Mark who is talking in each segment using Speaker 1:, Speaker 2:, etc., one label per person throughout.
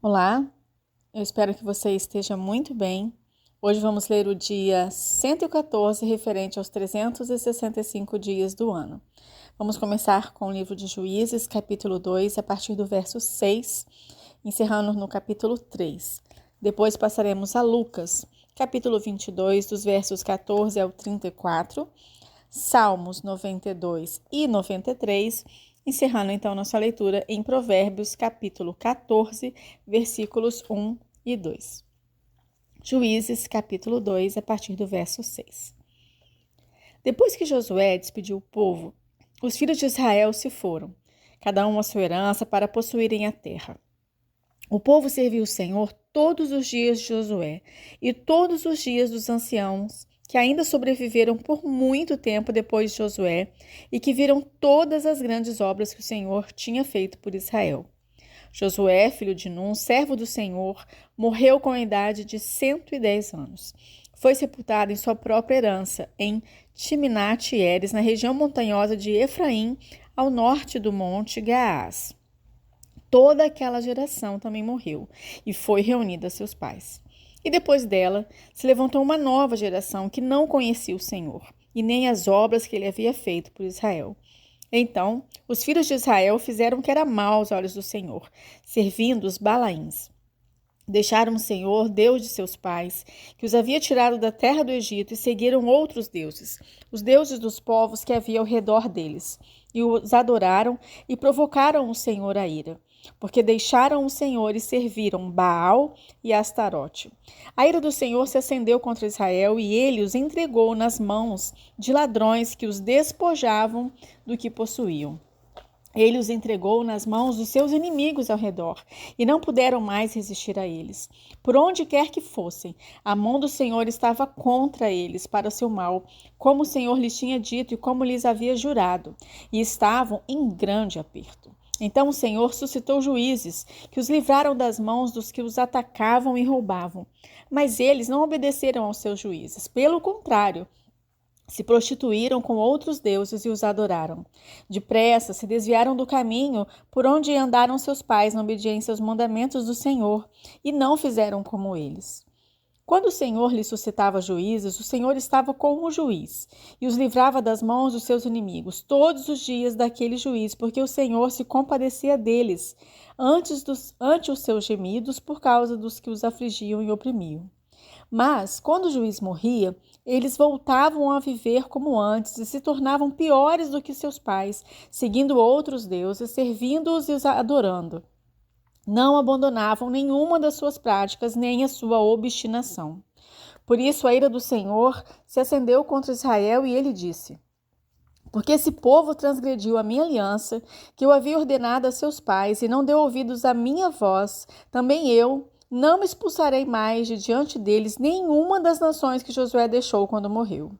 Speaker 1: Olá, eu espero que você esteja muito bem. Hoje vamos ler o dia 114, referente aos 365 dias do ano. Vamos começar com o livro de Juízes, capítulo 2, a partir do verso 6, encerrando no capítulo 3. Depois passaremos a Lucas, capítulo 22, dos versos 14 ao 34, Salmos 92 e 93, encerrando então nossa leitura em Provérbios, capítulo 14, versículos 1 e 2. Juízes, capítulo 2, a partir do verso 6. Depois que Josué despediu o povo, os filhos de Israel se foram, cada um a sua herança, para possuírem a terra. O povo serviu o Senhor todos os dias de Josué e todos os dias dos anciãos que ainda sobreviveram por muito tempo depois de Josué e que viram todas as grandes obras que o Senhor tinha feito por Israel. Josué, filho de Num, servo do Senhor, morreu com a idade de 110 anos. Foi sepultado em sua própria herança, em Timnat-Heres, na região montanhosa de Efraim, ao norte do monte Gaás. Toda aquela geração também morreu e foi reunida a seus pais. E depois dela se levantou uma nova geração que não conhecia o Senhor e nem as obras que ele havia feito por Israel. Então, os filhos de Israel fizeram o que era mal aos olhos do Senhor, servindo os Balaíns. Deixaram o Senhor, Deus de seus pais, que os havia tirado da terra do Egito, e seguiram outros deuses, os deuses dos povos que havia ao redor deles, e os adoraram e provocaram o Senhor a ira, porque deixaram o Senhor e serviram Baal e Astarote. A ira do Senhor se acendeu contra Israel, e ele os entregou nas mãos de ladrões que os despojavam do que possuíam. Ele os entregou nas mãos dos seus inimigos ao redor, e não puderam mais resistir a eles. Por onde quer que fossem, a mão do Senhor estava contra eles para o seu mal, como o Senhor lhes tinha dito e como lhes havia jurado, e estavam em grande aperto. Então o Senhor suscitou juízes, que os livraram das mãos dos que os atacavam e roubavam. Mas eles não obedeceram aos seus juízes. Pelo contrário, se prostituíram com outros deuses e os adoraram. Depressa se desviaram do caminho por onde andaram seus pais na obediência aos mandamentos do Senhor, e não fizeram como eles. Quando o Senhor lhes suscitava juízes, o Senhor estava com o juiz, e os livrava das mãos dos seus inimigos todos os dias daquele juiz, porque o Senhor se compadecia deles, ante os seus gemidos, por causa dos que os afligiam e oprimiam. Mas, quando o juiz morria, eles voltavam a viver como antes e se tornavam piores do que seus pais, seguindo outros deuses, servindo-os e os adorando. Não abandonavam nenhuma das suas práticas, nem a sua obstinação. Por isso a ira do Senhor se acendeu contra Israel, e ele disse: porque esse povo transgrediu a minha aliança, que eu havia ordenado a seus pais, e não deu ouvidos à minha voz, também eu não me expulsarei mais de diante deles nenhuma das nações que Josué deixou quando morreu.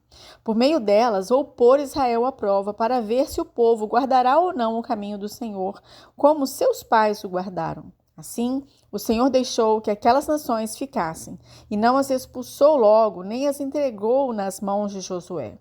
Speaker 1: Por meio delas, vou pôr Israel à prova, para ver se o povo guardará ou não o caminho do Senhor, como seus pais o guardaram. Assim, o Senhor deixou que aquelas nações ficassem, e não as expulsou logo, nem as entregou nas mãos de Josué.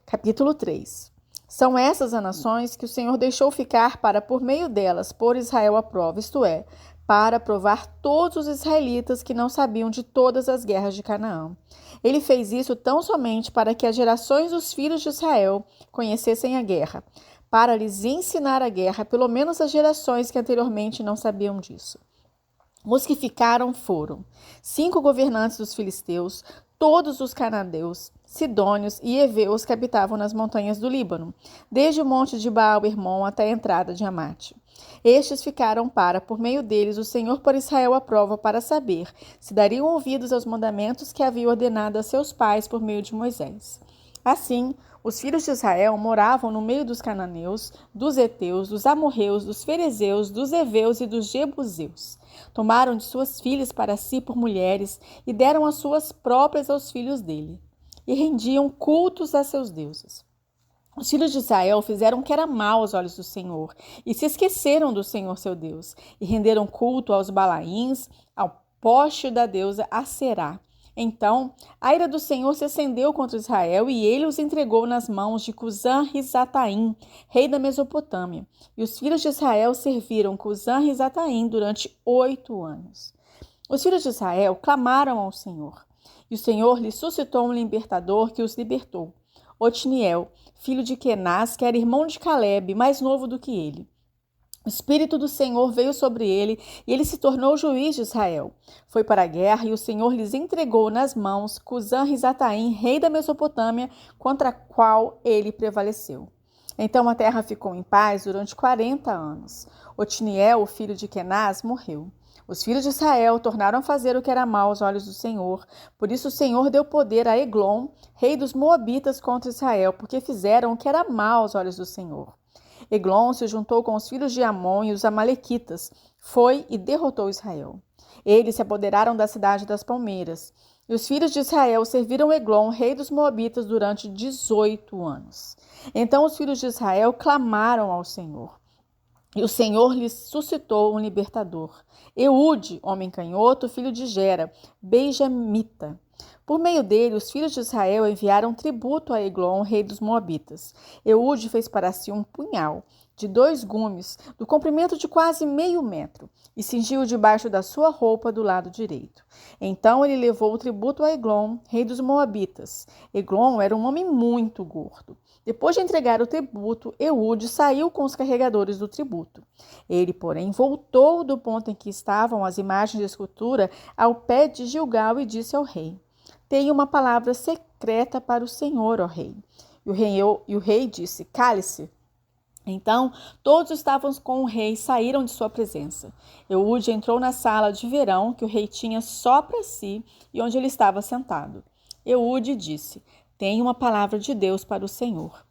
Speaker 1: Capítulo 3. São essas as nações que o Senhor deixou ficar para, por meio delas, pôr Israel à prova, isto é, para provar todos os israelitas que não sabiam de todas as guerras de Canaã. Ele fez isso tão somente para que as gerações dos filhos de Israel conhecessem a guerra, para lhes ensinar a guerra, pelo menos as gerações que anteriormente não sabiam disso. Os que ficaram foram 5 governantes dos filisteus, todos os cananeus, sidônios e heveus que habitavam nas montanhas do Líbano, desde o monte de Baal-Hermon até a entrada de Amate. Estes ficaram para, por meio deles, o Senhor pôr Israel à prova, para saber se dariam ouvidos aos mandamentos que havia ordenado a seus pais por meio de Moisés. Assim, os filhos de Israel moravam no meio dos cananeus, dos heteus, dos amorreus, dos ferezeus, dos heveus e dos jebuseus. Tomaram de suas filhas para si por mulheres e deram as suas próprias aos filhos dele, e rendiam cultos a seus deuses. Os filhos de Israel fizeram o que era mal aos olhos do Senhor, e se esqueceram do Senhor seu Deus, e renderam culto aos Balaíns, ao poste da deusa Aserá, Então, a ira do Senhor se acendeu contra Israel e ele os entregou nas mãos de Cusã-Risataim, rei da Mesopotâmia. E os filhos de Israel serviram Cusã-Risataim durante 8 anos. Os filhos de Israel clamaram ao Senhor, e o Senhor lhes suscitou um libertador que os libertou, Otniel, filho de Kenaz, que era irmão de Calebe, mais novo do que ele. O Espírito do Senhor veio sobre ele e ele se tornou juiz de Israel. Foi para a guerra e o Senhor lhes entregou nas mãos Cusã-Risataim, rei da Mesopotâmia, contra a qual ele prevaleceu. Então a terra ficou em paz durante 40 anos. Otniel, o filho de Kenaz, morreu. Os filhos de Israel tornaram a fazer o que era mal aos olhos do Senhor. Por isso o Senhor deu poder a Eglon, rei dos Moabitas, contra Israel, porque fizeram o que era mal aos olhos do Senhor. Eglon se juntou com os filhos de Amon e os amalequitas, foi e derrotou Israel. Eles se apoderaram da cidade das palmeiras. E os filhos de Israel serviram Eglon, rei dos Moabitas, durante 18 anos. Então os filhos de Israel clamaram ao Senhor. E o Senhor lhes suscitou um libertador, Eude, homem canhoto, filho de Gera, benjamita. Por meio dele, os filhos de Israel enviaram tributo a Eglon, rei dos Moabitas. Eude fez para si um punhal de 2 gumes, do comprimento de quase meio metro, e cingiu debaixo da sua roupa do lado direito. Então ele levou o tributo a Eglon, rei dos Moabitas. Eglon era um homem muito gordo. Depois de entregar o tributo, Eude saiu com os carregadores do tributo. Ele, porém, voltou do ponto em que estavam as imagens de escultura ao pé de Gilgal e disse ao rei: Tenho uma palavra secreta para o Senhor, ó rei. E o rei disse: Cale-se. Então, todos estavam com o rei saíram de sua presença. Eude entrou na sala de verão que o rei tinha só para si e onde ele estava sentado. Eude disse: Tenho uma palavra de Deus para o Senhor.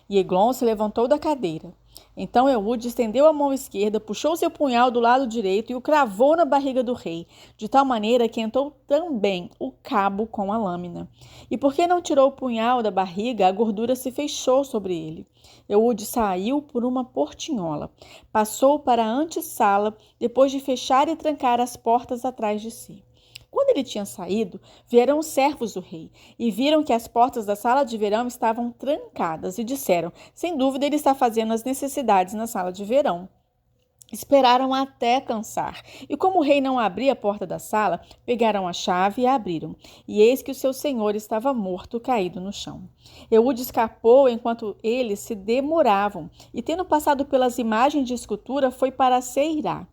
Speaker 1: E Eglon se levantou da cadeira. Então Eude estendeu a mão esquerda, puxou seu punhal do lado direito e o cravou na barriga do rei, de tal maneira que entrou também o cabo com a lâmina. E porque não tirou o punhal da barriga, a gordura se fechou sobre ele. Eude saiu por uma portinhola, passou para a antessala, depois de fechar e trancar as portas atrás de si. Quando ele tinha saído, vieram os servos do rei e viram que as portas da sala de verão estavam trancadas e disseram: sem dúvida ele está fazendo as necessidades na sala de verão. Esperaram até cansar, e como o rei não abria a porta da sala, pegaram a chave e a abriram. E eis que o seu senhor estava morto, caído no chão. Eude escapou enquanto eles se demoravam, e tendo passado pelas imagens de escultura, foi para Seirá.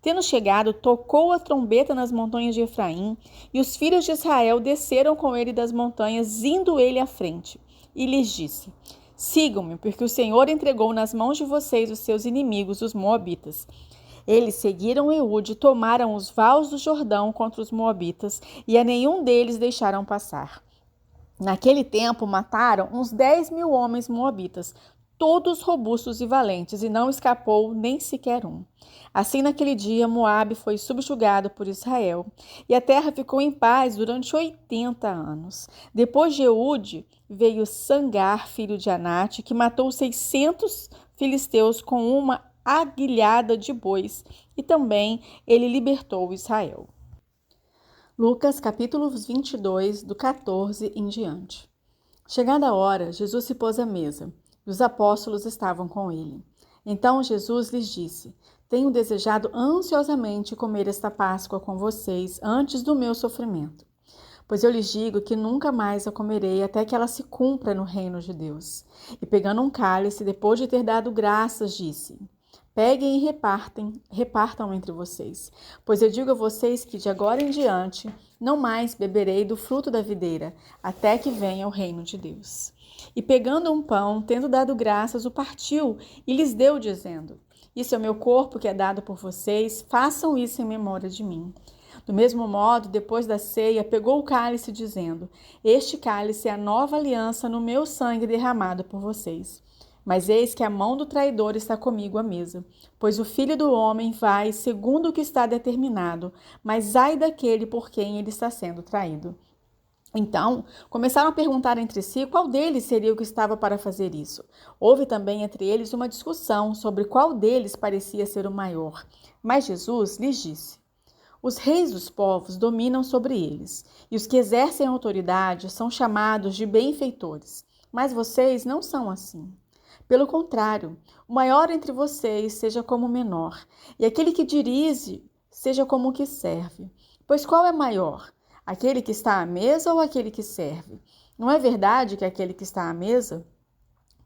Speaker 1: Tendo chegado, tocou a trombeta nas montanhas de Efraim, e os filhos de Israel desceram com ele das montanhas, indo ele à frente. E lhes disse: Sigam-me, porque o Senhor entregou nas mãos de vocês os seus inimigos, os moabitas. Eles seguiram Eude e tomaram os vales do Jordão contra os moabitas, e a nenhum deles deixaram passar. Naquele tempo mataram uns 10.000 homens moabitas, todos robustos e valentes, e não escapou nem sequer um. Assim, naquele dia, Moabe foi subjugado por Israel, e a terra ficou em paz durante 80 anos. Depois de Eude, veio Sangar, filho de Anate, que matou 600 filisteus com uma aguilhada de bois, e também ele libertou Israel. Lucas, capítulo 22, do 14 em diante. Chegada a hora, Jesus se pôs à mesa, e os apóstolos estavam com ele. Então Jesus lhes disse: Tenho desejado ansiosamente comer esta Páscoa com vocês antes do meu sofrimento. Pois eu lhes digo que nunca mais a comerei até que ela se cumpra no reino de Deus. E pegando um cálice, depois de ter dado graças, disse: Peguem e repartam entre vocês. Pois eu digo a vocês que de agora em diante não mais beberei do fruto da videira, até que venha o reino de Deus. E pegando um pão, tendo dado graças, o partiu e lhes deu, dizendo: Isso é o meu corpo que é dado por vocês, façam isso em memória de mim. Do mesmo modo, depois da ceia, pegou o cálice, dizendo: Este cálice é a nova aliança no meu sangue derramado por vocês. Mas eis que a mão do traidor está comigo à mesa, pois o Filho do Homem vai segundo o que está determinado, mas ai daquele por quem ele está sendo traído. Então, começaram a perguntar entre si qual deles seria o que estava para fazer isso. Houve também entre eles uma discussão sobre qual deles parecia ser o maior. Mas Jesus lhes disse: Os reis dos povos dominam sobre eles, e os que exercem autoridade são chamados de benfeitores. Mas vocês não são assim. Pelo contrário, o maior entre vocês seja como o menor, e aquele que dirige seja como o que serve. Pois qual é maior? Aquele que está à mesa ou aquele que serve? Não é verdade que aquele que está à mesa?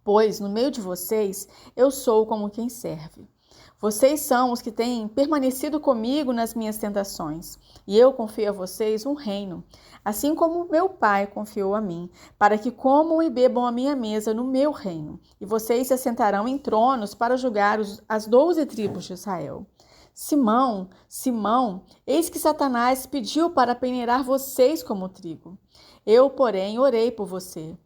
Speaker 1: Pois, no meio de vocês, eu sou como quem serve. Vocês são os que têm permanecido comigo nas minhas tentações, e eu confio a vocês um reino, assim como meu Pai confiou a mim, para que comam e bebam a minha mesa no meu reino, e vocês se assentarão em tronos para julgar as 12 tribos de Israel. Simão, Simão, eis que Satanás pediu para peneirar vocês como trigo. Eu, porém, orei por você,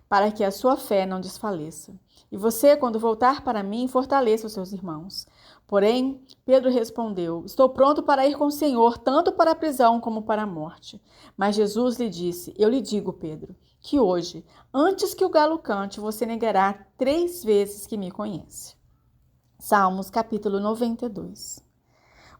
Speaker 1: para que a sua fé não desfaleça. E você, quando voltar para mim, fortaleça os seus irmãos. Porém, Pedro respondeu: Estou pronto para ir com o Senhor, tanto para a prisão como para a morte. Mas Jesus lhe disse: Eu lhe digo, Pedro, que hoje, antes que o galo cante, você negará 3 vezes que me conhece. Salmos, capítulo 92.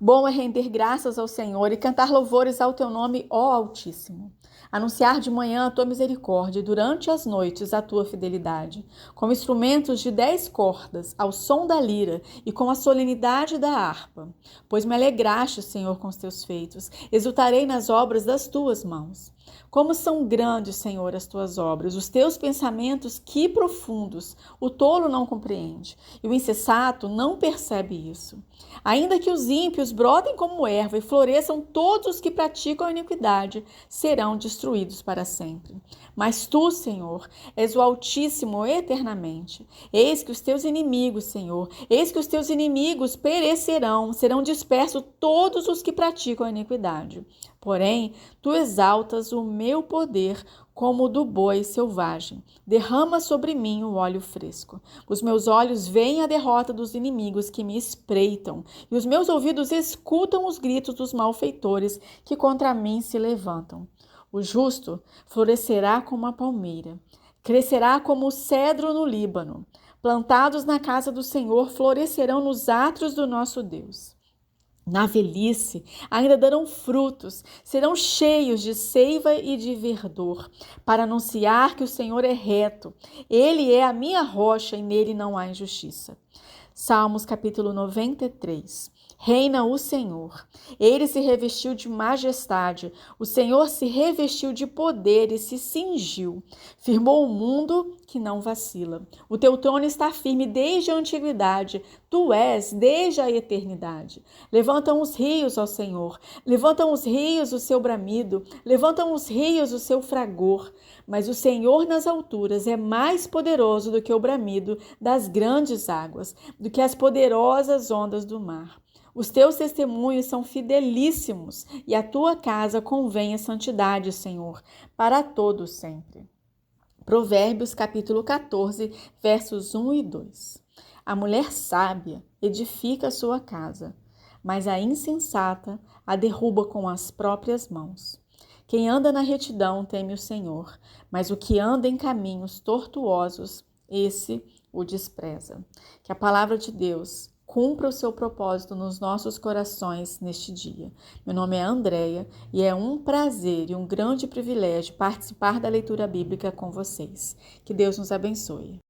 Speaker 1: Bom é render graças ao Senhor e cantar louvores ao teu nome, ó Altíssimo. Anunciar de manhã a tua misericórdia e durante as noites a tua fidelidade, com instrumentos de 10 cordas, ao som da lira e com a solenidade da harpa. Pois me alegraste, Senhor, com os teus feitos, exultarei nas obras das tuas mãos. Como são grandes, Senhor, as tuas obras, os teus pensamentos, que profundos! O tolo não compreende, e o insensato não percebe isso. Ainda que os ímpios brotem como erva e floresçam, todos os que praticam a iniquidade serão destruídos para sempre. Mas tu, Senhor, és o Altíssimo eternamente. Eis que os teus inimigos, Senhor, eis que os teus inimigos perecerão, serão dispersos todos os que praticam a iniquidade. Porém, tu exaltas o meu poder como o do boi selvagem. Derrama sobre mim o óleo fresco. Os meus olhos veem a derrota dos inimigos que me espreitam, e os meus ouvidos escutam os gritos dos malfeitores que contra mim se levantam. O justo florescerá como a palmeira, crescerá como o cedro no Líbano. Plantados na casa do Senhor, florescerão nos átrios do nosso Deus. Na velhice ainda darão frutos, serão cheios de seiva e de verdor, para anunciar que o Senhor é reto. Ele é a minha rocha e nele não há injustiça. Salmos capítulo 93. Reina o Senhor. Ele se revestiu de majestade. O Senhor se revestiu de poder e se cingiu. Firmou o mundo que não vacila. O teu trono está firme desde a antiguidade. Tu és desde a eternidade. Levantam os rios, ó Senhor. Levantam os rios o seu bramido. Levantam os rios o seu fragor. Mas o Senhor nas alturas é mais poderoso do que o bramido das grandes águas, do que as poderosas ondas do mar. Os teus testemunhos são fidelíssimos e a tua casa convém a santidade, Senhor, para todos sempre. Provérbios capítulo 14, versos 1 e 2. A mulher sábia edifica a sua casa, mas a insensata a derruba com as próprias mãos. Quem anda na retidão teme o Senhor, mas o que anda em caminhos tortuosos, esse o despreza. Que a palavra de Deus cumpra o seu propósito nos nossos corações neste dia. Meu nome é Andréia e é um prazer e um grande privilégio participar da leitura bíblica com vocês. Que Deus nos abençoe.